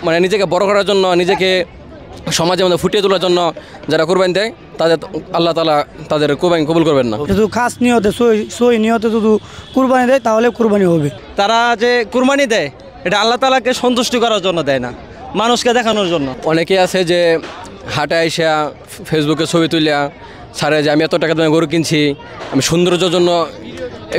মানে নিজেকে বড় করার জন্য, নিজেকে সমাজের মধ্যে ফুটিয়ে তোলার জন্য যারা কুরবানি দেয় তাদের আল্লাহ তাআলা তাদের কুরবানি কবুল করবেন না। শুধু খাস নিয়তে সই নিয়তে শুধু কুরবানি দেয় তাহলে কুরবানি হবে। তারা যে কুরবানি দেয় এটা আল্লাহ তাআলাকে সন্তুষ্টি করার জন্য দেয় না, মানুষকে দেখানোর জন্য। অনেকে আছে যে হাটে আইসা ফেসবুকে ছবি তুলিয়া ছাড়ে যে আমি এত টাকা দামে গরু কিনছি, আমি সৌন্দর্যের জন্য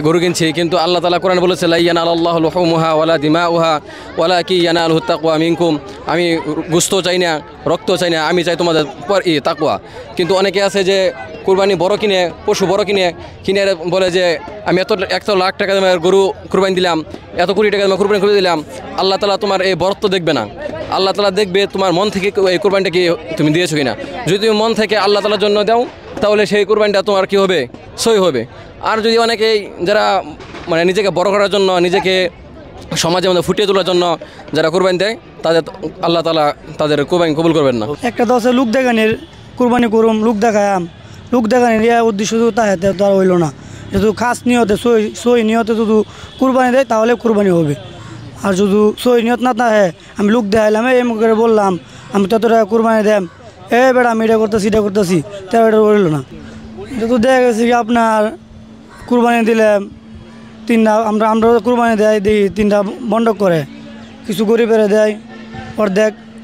গরু কিনছি, কিন্তু আল্লাহ তাআলা কোরআন বলেছে লা ইয়ানালুল্লাহু লুহুমুহা ওয়ালা দিমাউহা ওয়ালাকিন ইয়ানালুহু তাকওয়া মিনকুম। আমি গোশত চাই না, রক্ত চাই না, আমি চাই তোমাদের তাকওয়া। কিন্তু অনেকে আছে যে কুরবানি বড় কিনে, পশু বড় কিনে বলে যে আমি এত লাখ টাকা দামের গরু কুরবানি দিলাম, এত কোটি টাকা দামের কুরবানি করে দিলাম, আল্লাহ তাআলা তোমার এই বরত্ব দেখবে না। আল্লাহ তাআলা দেখবে তোমার মন থেকে এই কুরবানিটা কি তুমি দিয়েছো কিনা। যদি তুমি মন থেকে আল্লাহ তাআলার জন্য দাও তাহলে সেই কুরবানিটা তোমার কি হবে, সই হবে। আর যদি অনেকেই যারা মানে নিজেকে বড় করার জন্য, নিজেকে সমাজের মধ্যে ফুটিয়ে তোলার জন্য যারা কুরবানি দেয় তাদের আল্লাহ তাআলা তাদের কুরবানি কবুল করবেন না। একটা দশে লোক দেখানির কুরবানি করুম, লোক দেখায়াম, লোক দেখানির উদ্দেশ্য শুধু তাহাতে তো আর হইল না। শুধু খাস নিয়তে সই নিয়তে শুধু কুরবানি দেয় তাহলে কুরবানি হবে। আর শুধু সই নিয়ত না থাকে আমি লোক দেখাইলাম, এই মুখে বললাম আমি তত টাকা কুরবানি দেম, বেড়া আমি এটা করতেছি তা এটা হইল না। এটা তো দেখা গেছে কি আপনার কুরবানি দিলে আমরা কুরবানি দেয় দিই, 3টা বন্ধক করে, কিছু গরিবেরা দেয়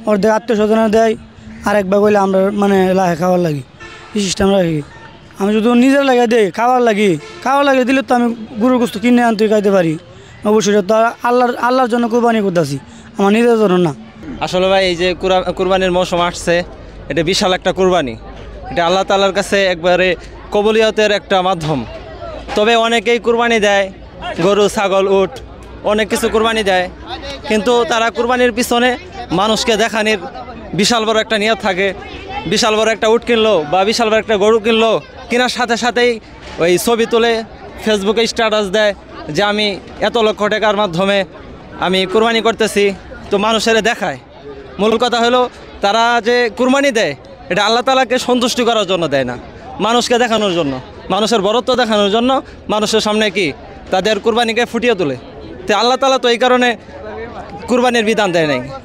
অর্ধেক আত্মীয় স্বজনে দেয়, আর এক ভাগ হইলে আমরা মানে লাহে খাওয়ার লাগি এই সিস্টেম রাখি। আমি যদি নিজের লাগে দিই খাওয়ার লাগে দিলে তো আমি গরুর গোশত কিনে আনতে খাইতে পারি। অবশ্যই তো আল্লাহর জন্য কুরবানি করতেছি, আমার নিজের জন্য না। আসলে ভাই এই যে কুরবানির মৌসুম আসছে, এটা বিশাল একটা কুরবানি, এটা আল্লাহ তাআলার কাছে একবারে কবুলিয়তের একটা মাধ্যম। তবে অনেকেই কুরবানি দেয় গরু, ছাগল, উট, অনেক কিছু কুরবানি দেয়, কিন্তু তারা কুরবানির পিছনে মানুষকে দেখানোর বিশাল বড় একটা নিয়ত থাকে। বিশাল বড় একটা উট কিনলো বা বিশাল বড় একটা গরু কিনলো, কেনার সাথে সাথেই ওই ছবি তুলে ফেসবুকে স্ট্যাটাস দেয় যে আমি এত লক্ষ টাকার মাধ্যমে আমি কুরবানি করতেছি, তো মানুষের দেখায়। মূল কথা হলো তারা যে কুরবানি দেয় এটা আল্লাহ তাআলাকে সন্তুষ্টি করার জন্য দেয় না, মানুষকে দেখানোর জন্য, মানুষের বরত্ব দেখানোর জন্য, মানুষের সামনে কি তাদের কুরবানিকে ফুটিয়ে তোলে। তো আল্লাহ তাআলা তো এই কারণে কুরবানির বিধান দেয় নাই।